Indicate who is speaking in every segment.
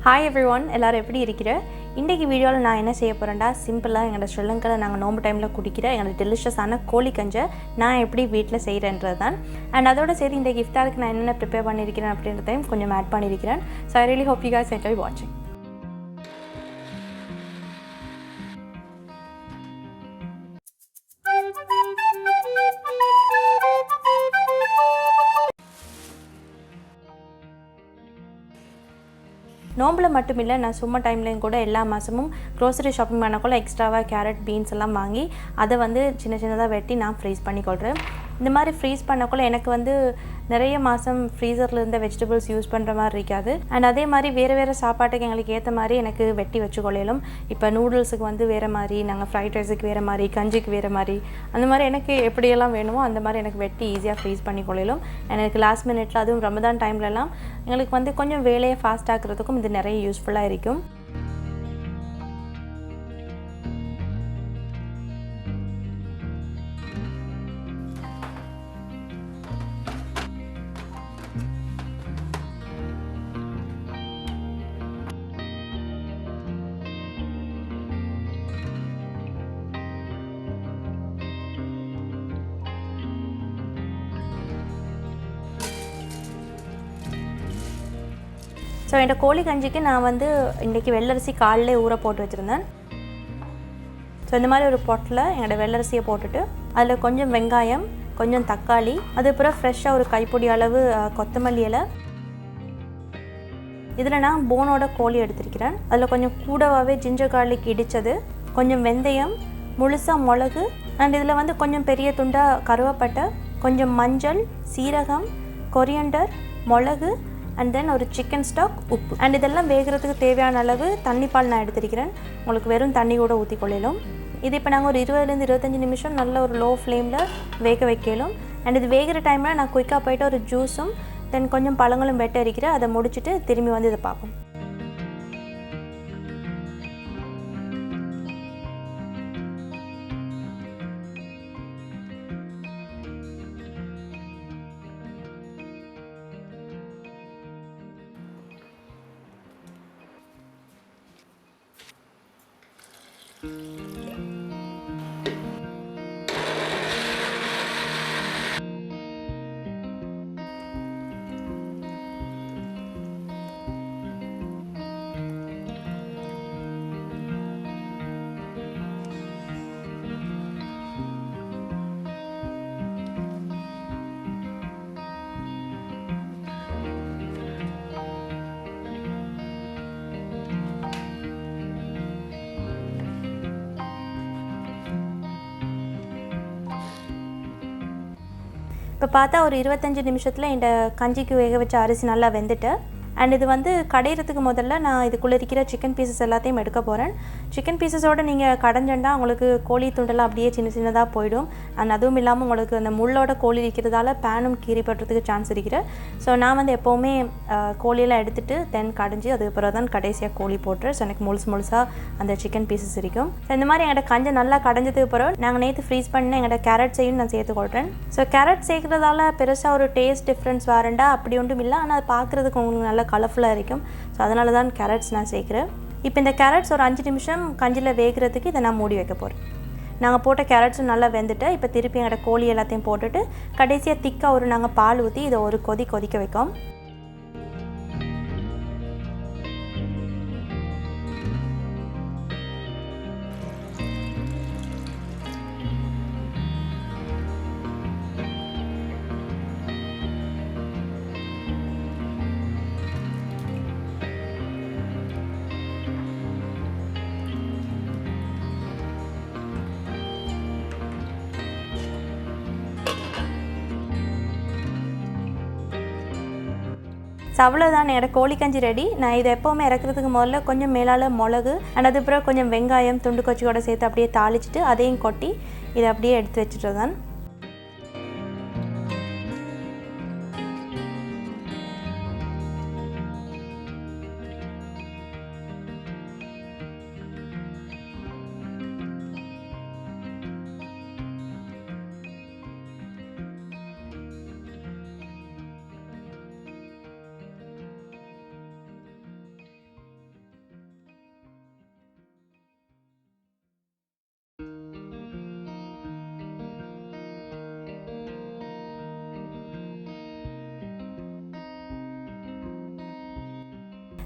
Speaker 1: Hi everyone, எல்லாரும் எப்படி இருக்கீங்க? இன்னைக்கு வீடியோல நான் என்ன செய்ய போறேன்டா சிம்பிளா எங்க ஸ்ரீலங்கால நாங்க நோம்பு டைம்ல குடிக்கிற எங்க டெலிஷியஸான கோழி கஞ்ச நான் எப்படி வீட்ல செய்றேன்றதுதான். and அதோட சேர்த்து இந்த இஃப்தாருக்கு நான் என்னென்ன prepare பண்ணியிருக்கேன் அப்படின்றதையும் கொஞ்சம் ஆட் பண்ணியிருக்கேன். So I really hope you guys enjoy watching. நோம்புல மட்டும் இல்லை நான் சும்மா டைம்லையும் கூட எல்லா மாதமும் க்ரோசரி ஷாப்பிங் பண்ணக்குள்ள எக்ஸ்ட்ராவாக கேரட் பீன்ஸ் எல்லாம் வாங்கி அதை வந்து சின்ன சின்னதாக வெட்டி நான் ஃப்ரீஸ் பண்ணிக்கொள்கிறேன். இந்த மாதிரி ஃப்ரீஸ் பண்ணக்குள்ள எனக்கு வந்து நிறைய மாதம் ஃப்ரீசரில் இருந்த வெஜிடபிள்ஸ் யூஸ் பண்ணுற மாதிரி இருக்காது. அண்ட் அதே மாதிரி வேறு சாப்பாட்டுக்கு எங்களுக்கு ஏற்ற மாதிரி எனக்கு வெட்டி வச்சுக்கொள்ளும். இப்போ நூடுல்ஸுக்கு வந்து வேறு மாதிரி, நாங்கள் ஃப்ரைட் ரைஸுக்கு வேறு மாதிரி, கஞ்சிக்கு வேறு மாதிரி, அந்த மாதிரி எனக்கு எப்படியெல்லாம் வேணுமோ அந்த மாதிரி எனக்கு வெட்டி ஈஸியாக ஃப்ரீஸ் பண்ணிக்கொள்ளும். எனக்கு லாஸ்ட் மினிட்ல அதுவும் ரமதான் டைம்லலாம் எங்களுக்கு வந்து கொஞ்சம் வேலையை ஃபாஸ்ட் ஆக்குறதுக்கும் இது நிறைய யூஸ்ஃபுல்லாக இருக்கும். ஸோ இந்த கோழி கஞ்சிக்கு நான் வந்து இன்றைக்கி வெள்ளரிசி காலையிலே ஊற போட்டு வச்சுருந்தேன். ஸோ இந்த மாதிரி ஒரு பொட்டில் என்னோடய வெள்ளரிசியை போட்டுட்டு அதில் கொஞ்சம் வெங்காயம், கொஞ்சம் தக்காளி, அதுக்கப்புறம் ஃப்ரெஷ்ஷாக ஒரு கைப்பிடி அளவு கொத்தமல்லி இலை, இதில் நான் போனோட கோழி எடுத்திருக்கிறேன். அதில் கொஞ்சம் கூடவாகவே ஜிஞ்சர் கார்லிக் இடித்தது, கொஞ்சம் வெந்தயம், முழுசாக மிளகு, அண்ட் இதில் வந்து கொஞ்சம் பெரிய துண்டாக கருவேப்பட்டை, கொஞ்சம் மஞ்சள், சீரகம், கொரியண்டர், மிளகு, அண்ட் தென் ஒரு சிக்கன் ஸ்டாக், உப்பு. அண்ட் இதெல்லாம் வேகிறதுக்கு தேவையான அளவு தண்ணி பால் நான் எடுத்திருக்கிறேன். உங்களுக்கு வெறும் தண்ணி கூட ஊற்றி கொள்ளலும். இது இப்போ நாங்கள் ஒரு 20 to 25 நிமிஷம் நல்ல ஒரு லோ ஃப்ளேமில் வேக வைக்கலும். அண்ட் இது வேகிற டைமில் நான் குயிக்காக போய்ட்டு ஒரு ஜூஸும் தென் கொஞ்சம் பழங்களும் வெட்ட அரிக்கிறேன். அதை முடிச்சுட்டு திரும்பி வந்து இதை பார்ப்போம். இப்போ பார்த்தா ஒரு 25 நிமிஷத்தில் இந்த கஞ்சிக்கு வேக வச்ச அரிசி நல்லா வெந்துட்டு. அண்ட் இது வந்து கடையிறதுக்கு முதல்ல நான் இதுக்குள்ளே இருக்கிற சிக்கன் பீசஸ் எல்லாத்தையும் எடுக்க போகிறேன். சிக்கன் பீசஸோடு நீங்கள் கடைஞ்சண்டா உங்களுக்கு கோழி துண்டெல்லாம் அப்படியே சின்ன சின்னதாக போயிடும். அண்ட் அதுவும் இல்லாமல் உங்களுக்கு அந்த முள்ளோட கோழி இருக்கிறதால பேனும் கீறி பட்டுறதுக்கு சான்ஸ் இருக்குது. ஸோ நான் வந்து எப்போவுமே கோழியெல்லாம் எடுத்துகிட்டு தென் கடைஞ்சி அதுக்கப்புறம் தான் கடைசியாக கோழி போட்டுரு. ஸோ எனக்கு முழுசாக அந்த சிக்கன் பீசஸ் இருக்கும். ஸோ இந்த மாதிரி எங்கள்கிட்ட கஞ்சை நல்லா கடைஞ்சதுக்கு பிறகு நாங்கள் நேற்று ஃப்ரீஸ் பண்ண எங்கள்கிட்ட கேரட்ஸையும் நான் சேர்த்துக்கொள்கிறேன். ஸோ கேரட் சேர்க்குறதால பெருசாக ஒரு டேஸ்ட் டிஃப்ரென்ஸ் வரண்டா அப்படி ஒன்றும் இல்லை. ஆனால் அது பார்க்குறதுக்கு உங்களுக்கு நல்லா கலர்ஃபுல்லாக இருக்கும். ஸோ அதனால தான் கேரட்ஸ் நான் சேர்க்குறேன். இப்போ இந்த கேரட்ஸ் ஒரு 5 நிமிஷம் கஞ்சியில் வேகிறதுக்கு இதை நான் மூடி வைக்க போகிறேன். நாங்கள் போட்ட கேரட்ஸும் நல்லா வெந்துட்டு இப்போ திருப்பி எங்களோட கோழி எல்லாத்தையும் போட்டுட்டு கடைசியாக திக்காக ஒரு நாங்கள் பால் ஊற்றி இதை ஒரு கொதிக்க வைக்கோம். ஸோ அவ்வளோதான் என்னோட கோழி கஞ்சி ரெடி. நான் இதை எப்போவுமே இறக்குறதுக்கு முதல்ல கொஞ்சம் மேலால் மிளகு அண்ட் அதுக்கப்புறம் கொஞ்சம் வெங்காயம் துண்டு கொச்சியோட சேர்த்து அப்படியே தாளிச்சிட்டு அதையும் கொட்டி இதை அப்படியே எடுத்து வச்சுட்டு தான்.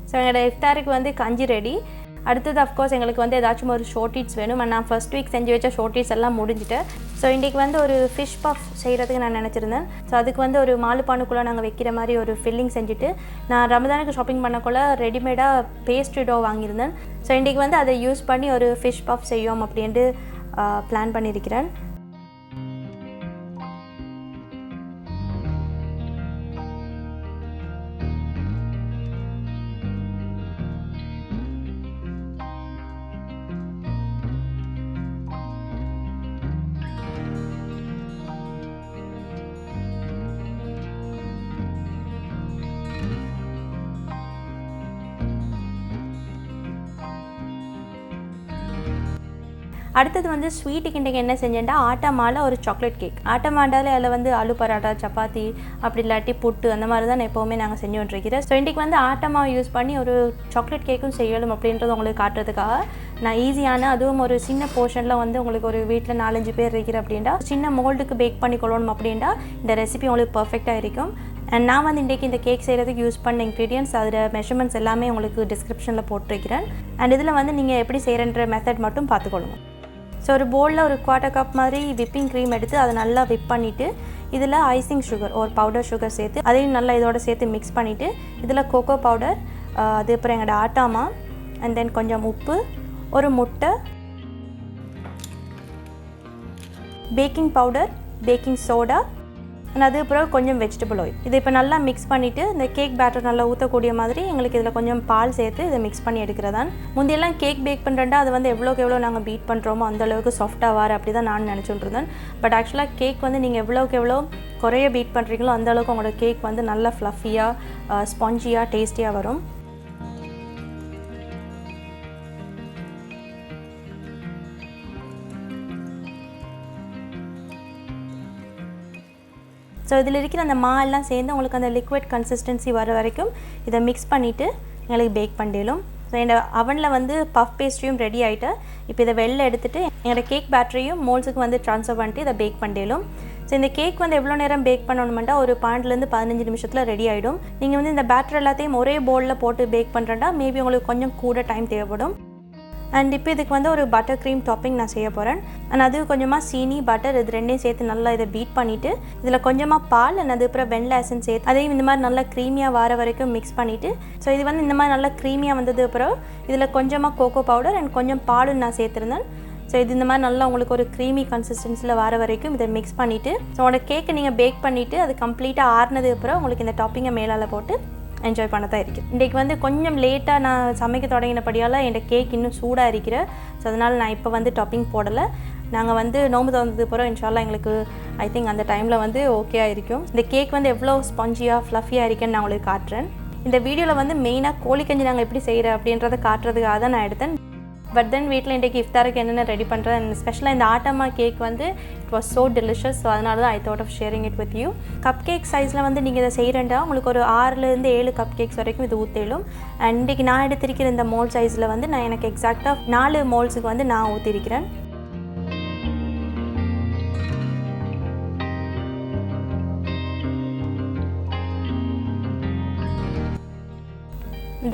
Speaker 1: ஸோ எங்களோட இஃப்தாருக்கு வந்து கஞ்சி ரெடி. அடுத்தது அஃப்கோர்ஸ் எங்களுக்கு வந்து ஏதாச்சும் ஒரு ஷோர்டீட்ஸ் வேணும். நான் ஃபர்ஸ்ட் வீக் செஞ்சு வச்ச ஷோர்டீட்ஸ் எல்லாம் முடிஞ்சுட்டு ஸோ இன்றைக்கி வந்து ஒரு ஃபிஷ் பஃப் செய்கிறதுக்கு நான் நினச்சிருந்தேன். ஸோ அதுக்கு வந்து ஒரு மாலுப்பானுக்குள்ளே நாங்கள் வைக்கிற மாதிரி ஒரு ஃபில்லிங் செஞ்சுட்டு நான் ரமதானுக்கு ஷாப்பிங் பண்ணக்குள்ள ரெடிமேடாக பேஸ்ட்ரி டோ வாங்கியிருந்தேன். ஸோ இன்றைக்கி வந்து அதை யூஸ் பண்ணி ஒரு ஃபிஷ் பஃப் செய்யோம் அப்படின்ட்டு பிளான் பண்ணியிருக்கிறேன். அடுத்தது வந்து ஸ்வீட்டுக்கு இன்றைக்கி என்ன செஞ்சேன்டா ஆட்டா மாவில் ஒரு சாக்லேட் கேக். ஆட்டா மாண்டாலே அதில் வந்து ஆலு பராட்டா, சப்பாத்தி, அப்படி இல்லாட்டி புட்டு அந்த மாதிரி தான் எப்போவுமே நாங்கள் செஞ்சு கொண்டிருக்கிறோம். ஸோ இன்றைக்கி வந்து ஆட்டா மாவு யூஸ் பண்ணி ஒரு சாக்லேட் கேக்கும் செய்யணும் அப்படின்றது உங்களுக்கு காட்டுறதுக்காக நான் ஈஸியான அதுவும் ஒரு சின்ன போர்ஷனில் வந்து உங்களுக்கு ஒரு வீட்டில் 4-5 பேர் இருக்கிற அப்படின்டா சின்ன மோல்டுக்கு பேக் பண்ணி கொள்ளணும் அப்படின்டா இந்த ரெசிபி உங்களுக்கு பர்ஃபெக்டாக இருக்கும். அண்ட் நான் வந்து இன்றைக்கி இந்த கேக் செய்கிறதுக்கு யூஸ் பண்ண இன்க்ரீடியன்ட்ஸ் அதில் மெஷர்மெண்ட்ஸ் எல்லாமே உங்களுக்கு டிஸ்கிரிப்ஷனில் போட்டிருக்கிறேன். அண்ட் இதில் வந்து நீங்கள் எப்படி செய்கிறன்ற மெத்தட் மட்டும் பார்த்துக்கொள்ளுங்க. ஸோ ஒரு பவுலில் ஒரு 1/4 கப் மாதிரி விப்பிங் க்ரீம் எடுத்து அதை நல்லா விப் பண்ணிவிட்டு இதில் ஐசிங் சுகர் ஒரு பவுடர் சுகர் சேர்த்து அதையும் நல்லா இதோட சேர்த்து மிக்ஸ் பண்ணிவிட்டு இதில் கோகோ பவுடர், அதுக்கப்புறம் எங்களோட ஆட்டாமா, அண்ட் தென் கொஞ்சம் உப்பு, ஒரு முட்டை, baking powder, baking soda, and அதுக்கப்புறம் கொஞ்சம் வெஜிடபிள் ஆயில். இதை இப்போ நல்லா மிக்ஸ் பண்ணிவிட்டு இந்த கேக் பேட்டர் நல்லா ஊற்றக்கூடிய மாதிரி எங்களுக்கு இதில் கொஞ்சம் பால் சேர்த்து இதை மிக்ஸ் பண்ணி எடுக்கிறதான். முந்தையெல்லாம் கேக் பேக் பண்ணுறேன்டா அது வந்து எவ்வளோ நாங்கள் பீட் பண்ணுறோமோ அந்தளவுக்கு சாஃப்டாக வர அப்படி தான் நான் நினச்சிட்டு இருந்தேன். பட் ஆக்சுவலாக கேக் வந்து நீங்கள் எவ்வளோ குறைய பீட் பண்ணுறீங்களோ அந்தளவுக்கு உங்களோட கேக் வந்து நல்லா ஃப்ளஃபியாக, ஸ்பாஞ்சியாக, டேஸ்டியாக வரும். ஸோ இதில் இருக்கிற அந்த எல்லாம் சேர்ந்து உங்களுக்கு அந்த லிக்விட் கன்சிஸ்டன்சி வர வரைக்கும் இதை மிக்ஸ் பண்ணிவிட்டு எங்களுக்கு பேக் பண்ணிடலும். ஸோ என்னோட அவனில் வந்து பஃப் பேஸ்ட்ரியும் ரெடி ஆகிட்டு இப்போ இதை வெளில எடுத்துகிட்டு என்னோட கேக் பேட்டரியும் மோல்ஸுக்கு வந்து ட்ரான்ஸ்ஃபர் பண்ணிட்டு இதை பேக் பண்ணிடலும். ஸோ இந்த கேக் வந்து எவ்வளோ நேரம் பேக் பண்ணணுமெண்டா ஒரு 12-15 நிமிஷத்தில் ரெடி ஆகிடும். நீங்கள் வந்து இந்த பேட்டர் எல்லாத்தையும் ஒரே பவுலில் போட்டு பேக் பண்ணுறேன்டா மேபி உங்களுக்கு கொஞ்சம் கூட டைம் தேவைப்படும். அண்ட் இப்போ இதுக்கு வந்து ஒரு பட்டர் க்ரீம் டாப்பிங் நான் செய்ய போகிறேன். அண்ட் அது கொஞ்சமாக சீனி, பட்டர் இது ரெண்டையும் சேர்த்து நல்லா இதை பீட் பண்ணிவிட்டு இதில் கொஞ்சமாக பால் அண்ட் அதுக்கப்புறம் வெண்ணிலா எசன்ஸ் சேர்த்து அதையும் இந்த மாதிரி நல்லா க்ரீமியாக வர வரைக்கும் மிக்ஸ் பண்ணிவிட்டு ஸோ இது வந்து இந்த மாதிரி நல்லா க்ரீமியாக வந்தது அப்புறம் இதில் கொஞ்சமாக கோகோ பவுடர் அண்ட் கொஞ்சம் பாலும் நான் சேர்த்துருந்தேன். ஸோ இது இந்த மாதிரி நல்லா உங்களுக்கு ஒரு க்ரீமி கன்சிஸ்டன்சியில் வர வரைக்கும் இதை மிக்ஸ் பண்ணிவிட்டு ஸோ உங்களோட கேக்கை நீங்கள் பேக் பண்ணிவிட்டு அது கம்ப்ளீட்டாக ஆறுனது அப்புறம் உங்களுக்கு இந்த டாப்பிங்கை மேலால் போட்டு என்ஜாய் பண்ண தான் இருக்குது. இன்றைக்கி வந்து கொஞ்சம் லேட்டாக நான் சமைக்க தொடங்கினபடியால் என் கேக் இன்னும் சூடாக இருக்கிற. ஸோ அதனால் நான் இப்போ வந்து டாப்பிங் போடலை. நாங்கள் வந்து நோம்பு திறந்தது அப்புறம் இன்ஷால்லா எங்களுக்கு ஐ திங்க் அந்த டைமில் வந்து ஓகேயாக இருக்கும். இந்த கேக் வந்து எவ்வளோ ஸ்பாஞ்சியாக ஃப்ளஃபியாக இருக்குன்னு நான் உங்களுக்கு காட்டுறேன். இந்த வீடியோவில் வந்து மெயினாக கோழி கஞ்சி நாங்கள் எப்படி செய்கிறேன் அப்படின்றத காட்டுறதுக்காக தான் நான் எடுத்தேன். பட் தென் வீட்டில் இன்றைக்கி இஃப்தாருக்கு என்னென்ன ரெடி பண்ணுறேன் அண்ட் ஸ்பெஷலாக இந்த ஆட்டமா கேக் வந்து it was so delicious. So அதனால தான் I thought of sharing it with you. Cupcake சைஸில் வந்து நீங்கள் இதை செய்கிறேன்டா உங்களுக்கு ஒரு 6-7 கப் கேக்ஸ் வரைக்கும் இது ஊற்றிடும். அண்ட் இன்றைக்கி நான் எடுத்திருக்கிற இந்த மோல் சைஸில் வந்து நான் எனக்கு எக்ஸாக்டாக 4 மோல்ஸுக்கு வந்து நான் ஊற்றிருக்கிறேன்.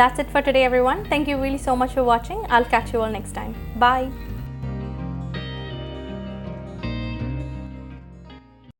Speaker 1: That's it for today everyone. Thank you really so much for watching. I'll catch you all next time. Bye.